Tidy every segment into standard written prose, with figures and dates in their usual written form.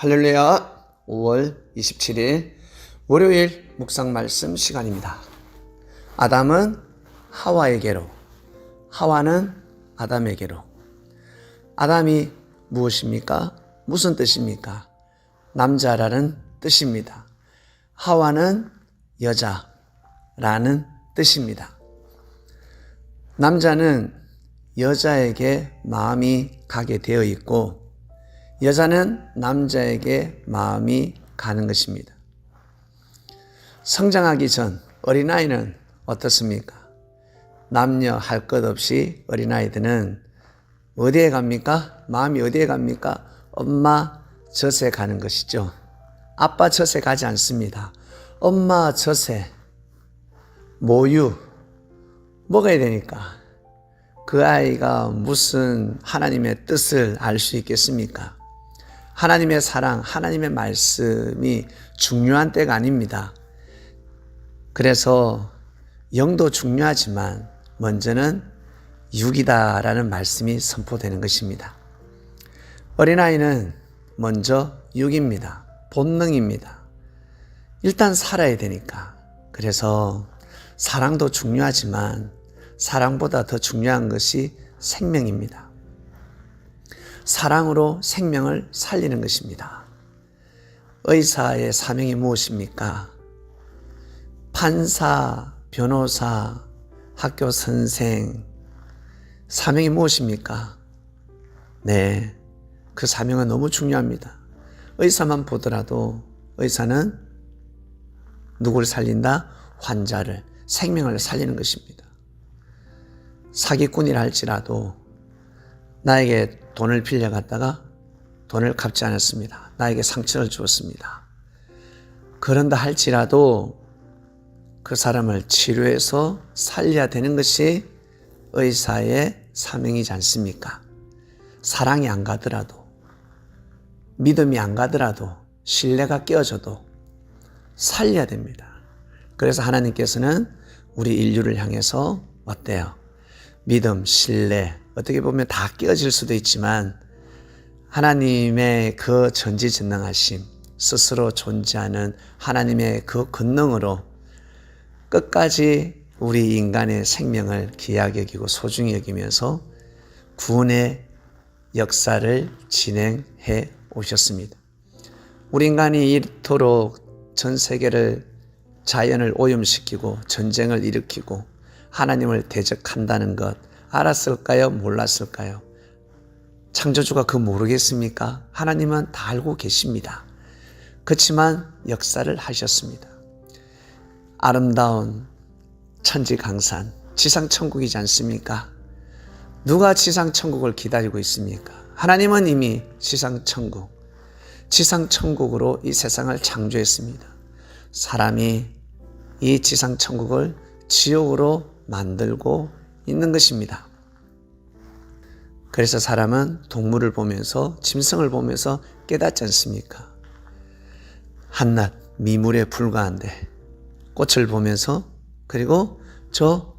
할렐루야. 5월 27일 월요일 묵상 말씀 시간입니다. 아담은 하와에게로, 하와는 아담에게로. 아담이 무엇입니까? 무슨 뜻입니까? 남자라는 뜻입니다. 하와는 여자라는 뜻입니다. 남자는 여자에게 마음이 가게 되어 있고 여자는 남자에게 마음이 가는 것입니다. 성장하기 전 어린아이는 어떻습니까? 남녀 할 것 없이 어린아이들은 어디에 갑니까? 마음이 어디에 갑니까? 엄마 젖에 가는 것이죠. 아빠 젖에 가지 않습니다. 엄마 젖에 모유 먹어야 되니까. 그 아이가 무슨 하나님의 뜻을 알 수 있겠습니까? 하나님의 사랑, 하나님의 말씀이 중요한 때가 아닙니다. 그래서 영도 중요하지만 먼저는 육이다라는 말씀이 선포되는 것입니다. 어린아이는 먼저 육입니다. 본능입니다. 일단 살아야 되니까. 그래서 사랑도 중요하지만 사랑보다 더 중요한 것이 생명입니다. 사랑으로 생명을 살리는 것입니다. 의사의 사명이 무엇입니까? 판사, 변호사, 학교 선생, 사명이 무엇입니까? 네, 그 사명은 너무 중요합니다. 의사만 보더라도 의사는 누구를 살린다? 환자를, 생명을 살리는 것입니다. 사기꾼이라 할지라도 나에게 돈을 빌려갔다가 돈을 갚지 않았습니다. 나에게 상처를 주었습니다. 그런다 할지라도 그 사람을 치료해서 살려야 되는 것이 의사의 사명이지 않습니까? 사랑이 안 가더라도, 믿음이 안 가더라도, 신뢰가 깨어져도 살려야 됩니다. 그래서 하나님께서는 우리 인류를 향해서 어때요? 믿음, 신뢰, 어떻게 보면 다 깨어질 수도 있지만 하나님의 그 전지전능하심, 스스로 존재하는 하나님의 그 권능으로 끝까지 우리 인간의 생명을 귀하게 여기고 소중히 여기면서 구원의 역사를 진행해 오셨습니다. 우리 인간이 이토록 전 세계를 자연을 오염시키고 전쟁을 일으키고 하나님을 대적한다는 것 알았을까요? 몰랐을까요? 창조주가 그거 모르겠습니까? 하나님은 다 알고 계십니다. 그렇지만 역사를 하셨습니다. 아름다운 천지강산, 지상천국이지 않습니까? 누가 지상천국을 기다리고 있습니까? 하나님은 이미 지상천국으로 이 세상을 창조했습니다. 사람이 이 지상천국을 지옥으로 만들고 있는 것입니다. 그래서 사람은 동물을 보면서 짐승을 보면서 깨닫지 않습니까? 한낱 미물에 불과한데 꽃을 보면서 그리고 저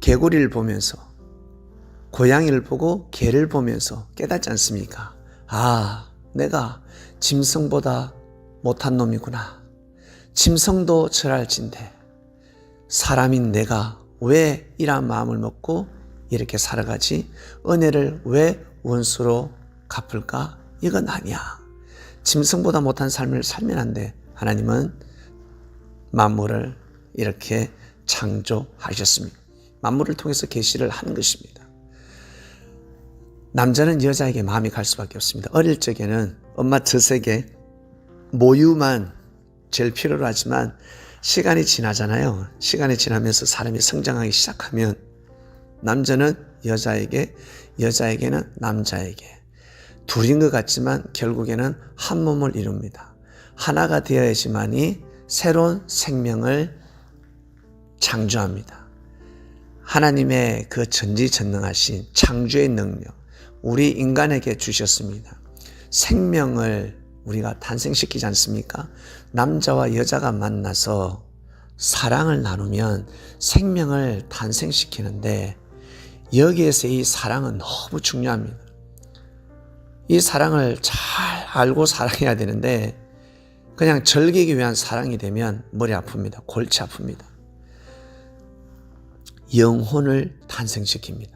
개구리를 보면서 고양이를 보고 개를 보면서 깨닫지 않습니까? 아, 내가 짐승보다 못한 놈이구나. 짐승도 절할진데 사람인 내가 왜 이러한 마음을 먹고 이렇게 살아가지? 은혜를 왜 원수로 갚을까? 이건 아니야. 짐승보다 못한 삶을 살면 안 돼. 하나님은 만물을 이렇게 창조하셨습니다. 만물을 통해서 계시를 하는 것입니다. 남자는 여자에게 마음이 갈 수밖에 없습니다. 어릴 적에는 엄마 젖에게 모유만 제일 필요로 하지만 시간이 지나잖아요. 시간이 지나면서 사람이 성장하기 시작하면 남자는 여자에게, 여자에게는 남자에게 둘인 것 같지만 결국에는 한 몸을 이룹니다. 하나가 되어야지만이 새로운 생명을 창조합니다. 하나님의 그 전지전능하신 창조의 능력 우리 인간에게 주셨습니다. 생명을 우리가 탄생시키지 않습니까? 남자와 여자가 만나서 사랑을 나누면 생명을 탄생시키는데 여기에서 이 사랑은 너무 중요합니다. 이 사랑을 잘 알고 사랑해야 되는데 그냥 즐기기 위한 사랑이 되면 머리 아픕니다. 골치 아픕니다. 영혼을 탄생시킵니다.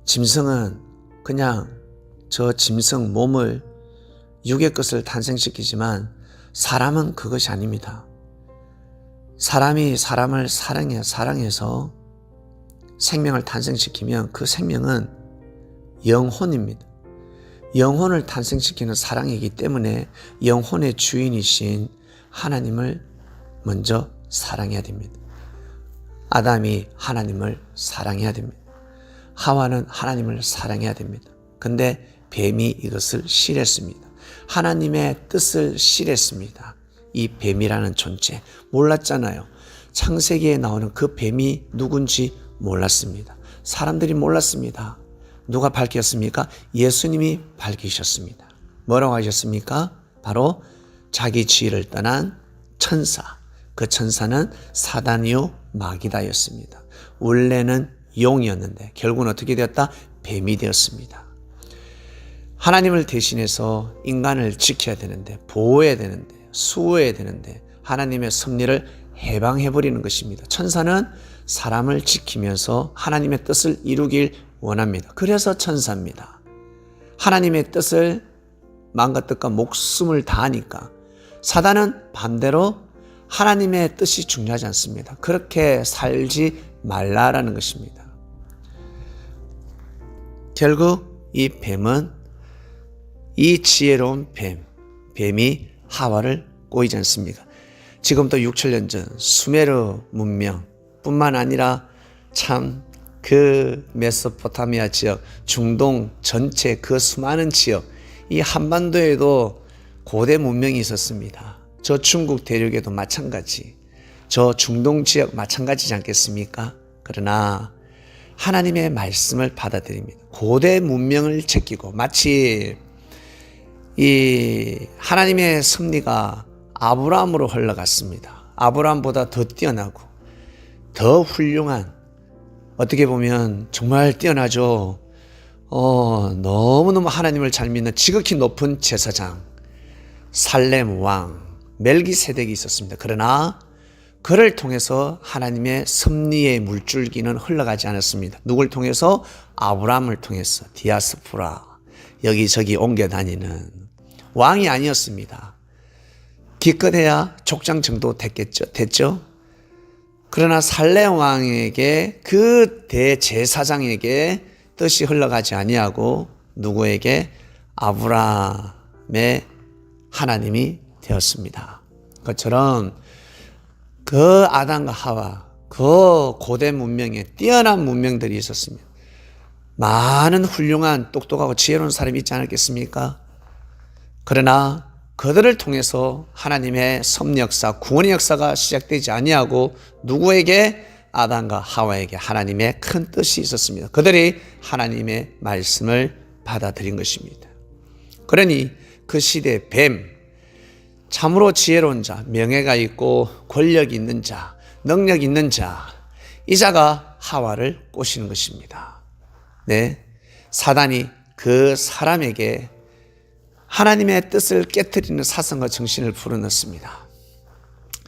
짐승은 그냥 저 짐승 몸을 육의 것을 탄생시키지만 사람은 그것이 아닙니다. 사람이 사람을 사랑해서 생명을 탄생시키면 그 생명은 영혼입니다. 영혼을 탄생시키는 사랑이기 때문에 영혼의 주인이신 하나님을 먼저 사랑해야 됩니다. 아담이 하나님을 사랑해야 됩니다. 하와는 하나님을 사랑해야 됩니다. 근데 뱀이 이것을 싫어했습니다. 하나님의 뜻을 싫어했습니다. 이 뱀이라는 존재 몰랐잖아요. 창세기에 나오는 그 뱀이 누군지 몰랐습니다. 사람들이 몰랐습니다. 누가 밝혔습니까? 예수님이 밝히셨습니다. 뭐라고 하셨습니까? 바로 자기 지위를 떠난 천사. 그 천사는 사단이요 마귀다였습니다. 원래는 용이었는데 결국은 어떻게 되었다? 뱀이 되었습니다. 하나님을 대신해서 인간을 지켜야 되는데, 보호해야 되는데, 수호해야 되는데 하나님의 섭리를 해방해버리는 것입니다. 천사는 사람을 지키면서 하나님의 뜻을 이루길 원합니다. 그래서 천사입니다. 하나님의 뜻을 마음과 뜻과 목숨을 다하니까. 사단은 반대로 하나님의 뜻이 중요하지 않습니다. 그렇게 살지 말라라는 것입니다. 결국 이 뱀은, 이 지혜로운 뱀이 하와를 꼬이지 않습니까? 지금부터 6,000년 전 수메르 문명 뿐만 아니라 참 그 메소포타미아 지역, 중동 전체 그 수많은 지역, 이 한반도에도 고대 문명이 있었습니다. 저 중국 대륙에도 마찬가지, 저 중동 지역 마찬가지지 않겠습니까? 그러나 하나님의 말씀을 받아들입니다. 고대 문명을 제끼고 마치 이 하나님의 섭리가 아브라함으로 흘러갔습니다. 아브라함보다 더 뛰어나고 더 훌륭한, 어떻게 보면 정말 뛰어나죠. 너무너무 하나님을 잘 믿는 지극히 높은 제사장 살렘 왕 멜기세덱이 있었습니다. 그러나 그를 통해서 하나님의 섭리의 물줄기는 흘러가지 않았습니다. 누굴 통해서? 아브라함을 통해서 디아스포라, 여기저기 옮겨 다니는 왕이 아니었습니다. 기껏해야 족장 정도 됐죠. 그러나 살렘 왕에게, 그 대제사장에게 뜻이 흘러가지 아니하고 누구에게? 아브라함의 하나님이 되었습니다. 그것처럼 그 아담과 하와, 그 고대 문명에 뛰어난 문명들이 있었습니다. 많은 훌륭한 똑똑하고 지혜로운 사람이 있지 않았겠습니까? 그러나 그들을 통해서 하나님의 섭리 역사, 구원의 역사가 시작되지 아니하고 누구에게? 아담과 하와에게 하나님의 큰 뜻이 있었습니다. 그들이 하나님의 말씀을 받아들인 것입니다. 그러니 그 시대의 뱀, 참으로 지혜로운 자, 명예가 있고 권력이 있는 자, 능력 있는 자, 이 자가 하와를 꼬시는 것입니다. 네, 사단이 그 사람에게 하나님의 뜻을 깨트리는 사상과 정신을 불어넣습니다.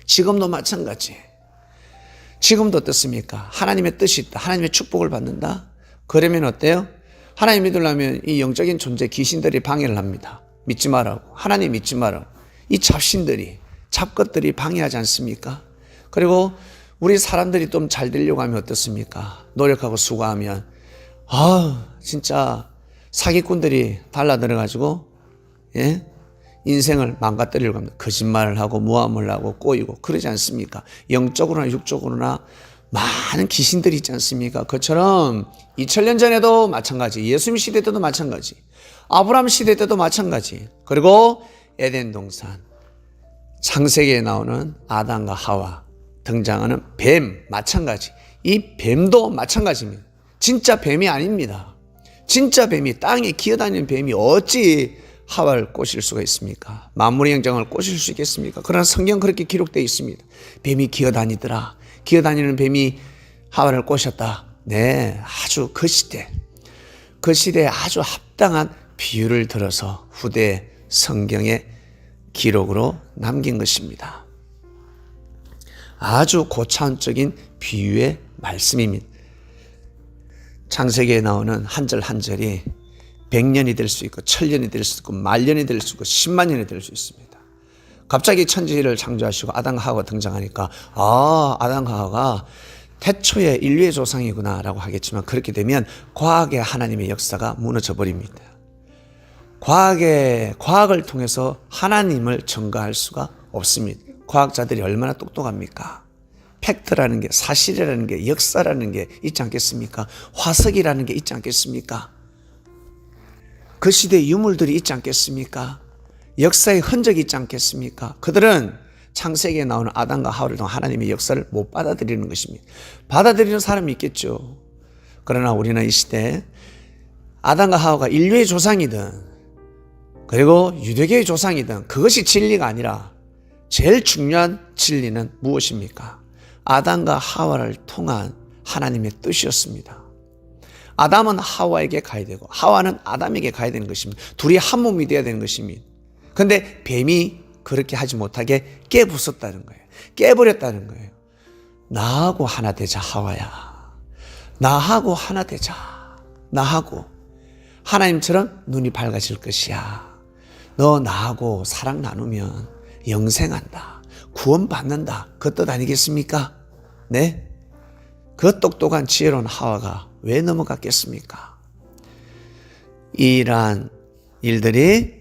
지금도 마찬가지. 지금도 어떻습니까? 하나님의 뜻이 있다. 하나님의 축복을 받는다. 그러면 어때요? 하나님 믿으려면 이 영적인 존재 귀신들이 방해를 합니다. 믿지 말라고. 하나님 믿지 말라고. 이 잡신들이, 잡것들이 방해하지 않습니까? 그리고 우리 사람들이 좀 잘 되려고 하면 어떻습니까? 노력하고 수고하면 진짜 사기꾼들이 달라들어가지고 인생을 망가뜨리려고 합니다. 거짓말을 하고 모함을 하고 꼬이고 그러지 않습니까? 영적으로나 육적으로나 많은 귀신들이 있지 않습니까? 그처럼 2000년 전에도 마찬가지, 예수님 시대 때도 마찬가지, 아브라함 시대 때도 마찬가지, 그리고 에덴 동산, 창세기에 나오는 아담과 하와 등장하는 뱀 마찬가지. 이 뱀도 마찬가지입니다. 진짜 뱀이 아닙니다. 진짜 뱀이, 땅에 기어다니는 뱀이 어찌 하와를 꼬실 수가 있습니까? 만물의 영장을 꼬실 수 있겠습니까? 그러나 성경 그렇게 기록되어 있습니다. 뱀이 기어다니더라. 기어다니는 뱀이 하와를 꼬셨다. 네, 아주 그 시대에 아주 합당한 비유를 들어서 후대에 성경의 기록으로 남긴 것입니다. 아주 고차원적인 비유의 말씀입니다. 창세기에 나오는 한 절 한 절이 100년이 될 수 있고 1000년이 될 수 있고 만년이 될 수 있고 10만 년이 될 수 있습니다. 갑자기 천지를 창조하시고 아담과 하와가 등장하니까 아담과 하와가 태초에 인류의 조상이구나 라고 하겠지만, 그렇게 되면 과학의 하나님의 역사가 무너져 버립니다. 과학을 통해서 하나님을 증거할 수가 없습니다. 과학자들이 얼마나 똑똑합니까? 팩트라는 게, 사실이라는 게, 역사라는 게 있지 않겠습니까? 화석이라는 게 있지 않겠습니까? 그 시대의 유물들이 있지 않겠습니까? 역사의 흔적이 있지 않겠습니까? 그들은 창세기에 나오는 아담과 하와를 통한 하나님의 역사를 못 받아들이는 것입니다. 받아들이는 사람이 있겠죠. 그러나 우리는 이 시대에 아담과 하와가 인류의 조상이든 그리고 유대교의 조상이든 그것이 진리가 아니라 제일 중요한 진리는 무엇입니까? 아담과 하와를 통한 하나님의 뜻이었습니다. 아담은 하와에게 가야 되고 하와는 아담에게 가야 되는 것입니다. 둘이 한 몸이 되어야 되는 것입니다. 그런데 뱀이 그렇게 하지 못하게 깨부쉈다는 거예요. 깨버렸다는 거예요. 나하고 하나 되자, 하와야. 나하고 하나 되자. 나하고 하나님처럼 눈이 밝아질 것이야. 너 나하고 사랑 나누면 영생한다, 구원받는다, 그 뜻 아니겠습니까? 네? 그 똑똑한 지혜로운 하와가 왜 넘어갔겠습니까? 이러한 일들이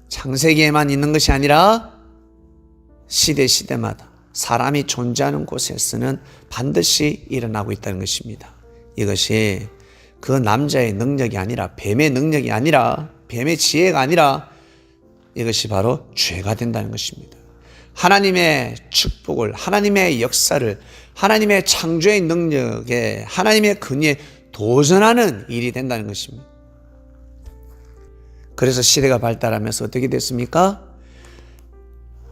창세기에만 있는 것이 아니라 시대마다 사람이 존재하는 곳에서는 반드시 일어나고 있다는 것입니다. 이것이 그 남자의 능력이 아니라, 뱀의 능력이 아니라, 뱀의 지혜가 아니라 이것이 바로 죄가 된다는 것입니다. 하나님의 축복을, 하나님의 역사를, 하나님의 창조의 능력에, 하나님의 근위에 도전하는 일이 된다는 것입니다. 그래서 시대가 발달하면서 어떻게 됐습니까?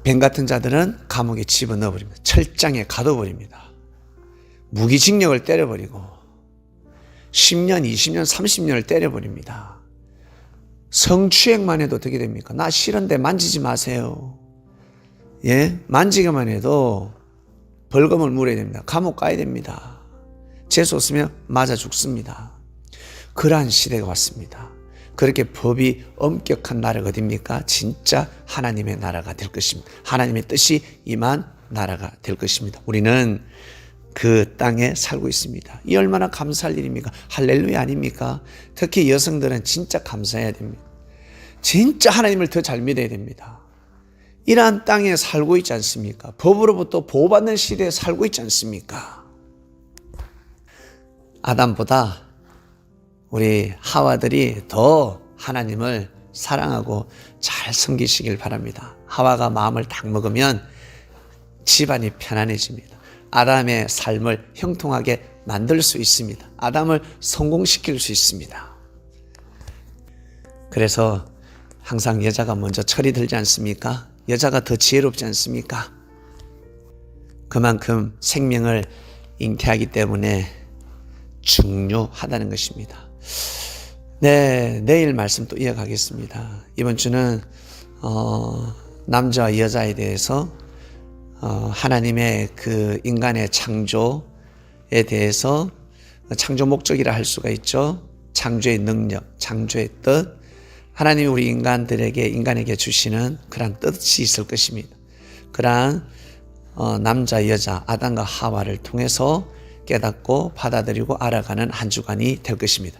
뱀 같은 자들은 감옥에 집어넣어버립니다. 철장에 가둬버립니다. 무기징역을 때려버리고 10년, 20년, 30년을 때려버립니다. 성추행만 해도 어떻게 됩니까? 나 싫은데 만지지 마세요. 예? 만지기만 해도 벌금을 물어야 됩니다. 감옥 가야 됩니다. 재수 없으면 맞아 죽습니다. 그러한 시대가 왔습니다. 그렇게 법이 엄격한 나라가 어딥니까? 진짜 하나님의 나라가 될 것입니다. 하나님의 뜻이 임한 나라가 될 것입니다. 우리는 그 땅에 살고 있습니다. 이 얼마나 감사할 일입니까? 할렐루야 아닙니까? 특히 여성들은 진짜 감사해야 됩니다. 진짜 하나님을 더 잘 믿어야 됩니다. 이러한 땅에 살고 있지 않습니까? 법으로부터 보호받는 시대에 살고 있지 않습니까? 아담보다 우리 하와들이 더 하나님을 사랑하고 잘 섬기시길 바랍니다. 하와가 마음을 딱 먹으면 집안이 편안해집니다. 아담의 삶을 형통하게 만들 수 있습니다. 아담을 성공시킬 수 있습니다. 그래서 항상 여자가 먼저 철이 들지 않습니까? 여자가 더 지혜롭지 않습니까? 그만큼 생명을 잉태하기 때문에 중요하다는 것입니다. 네, 내일 말씀 또 이어가겠습니다. 이번 주는 남자와 여자에 대해서 하나님의 그 인간의 창조에 대해서 창조 목적이라 할 수가 있죠. 창조의 능력, 창조의 뜻, 하나님이 우리 인간에게 주시는 그러한 뜻이 있을 것입니다. 그러한 남자, 여자, 아담과 하와를 통해서 깨닫고 받아들이고 알아가는 한 주간이 될 것입니다.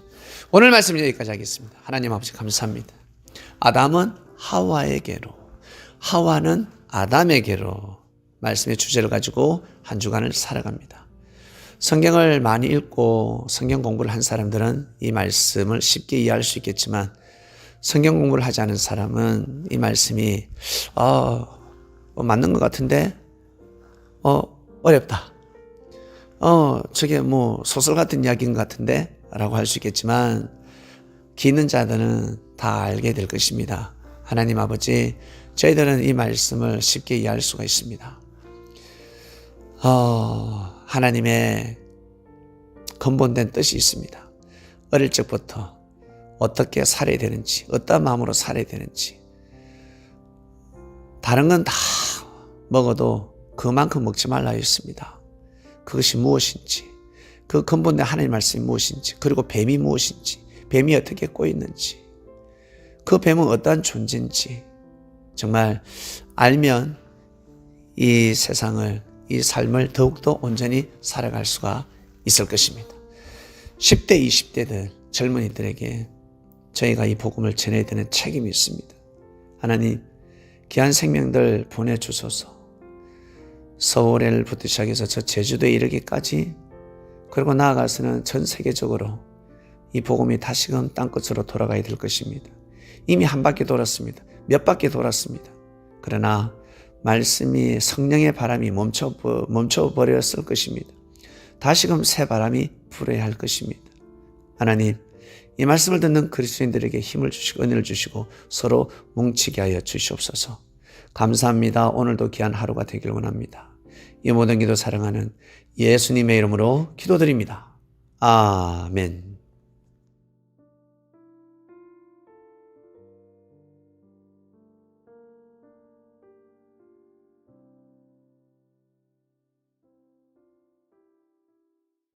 오늘 말씀 여기까지 하겠습니다. 하나님 아버지 감사합니다. 아담은 하와에게로, 하와는 아담에게로 말씀의 주제를 가지고 한 주간을 살아갑니다. 성경을 많이 읽고 성경 공부를 한 사람들은 이 말씀을 쉽게 이해할 수 있겠지만, 성경 공부를 하지 않은 사람은 이 말씀이 맞는 것 같은데 어렵다, 저게 뭐 소설 같은 이야기인 것 같은데 라고 할 수 있겠지만, 기 있는 자들은 다 알게 될 것입니다. 하나님 아버지, 저희들은 이 말씀을 쉽게 이해할 수가 있습니다. 하나님의 근본된 뜻이 있습니다. 어릴 적부터 어떻게 살아야 되는지, 어떤 마음으로 살아야 되는지, 다른 건 다 먹어도 그만큼 먹지 말라 했습니다. 그것이 무엇인지, 그 근본의 하나님의 말씀이 무엇인지, 그리고 뱀이 무엇인지, 뱀이 어떻게 꼬였는지, 그 뱀은 어떠한 존재인지 정말 알면 이 세상을, 이 삶을 더욱더 온전히 살아갈 수가 있을 것입니다. 10대, 20대들 젊은이들에게 저희가 이 복음을 전해야 되는 책임이 있습니다. 하나님, 귀한 생명들 보내주소서. 서울에부터 시작해서 저 제주도에 이르기까지, 그리고 나아가서는 전 세계적으로 이 복음이 다시금 땅끝으로 돌아가야 될 것입니다. 이미 한 바퀴 돌았습니다. 몇 바퀴 돌았습니다. 그러나 말씀이, 성령의 바람이 멈춰버렸을 것입니다. 다시금 새 바람이 불어야 할 것입니다. 하나님, 이 말씀을 듣는 그리스도인들에게 힘을 주시고 은혜를 주시고 서로 뭉치게 하여 주시옵소서. 감사합니다. 오늘도 귀한 하루가 되길 원합니다. 이 모든 기도 사랑하는 예수님의 이름으로 기도드립니다. 아멘.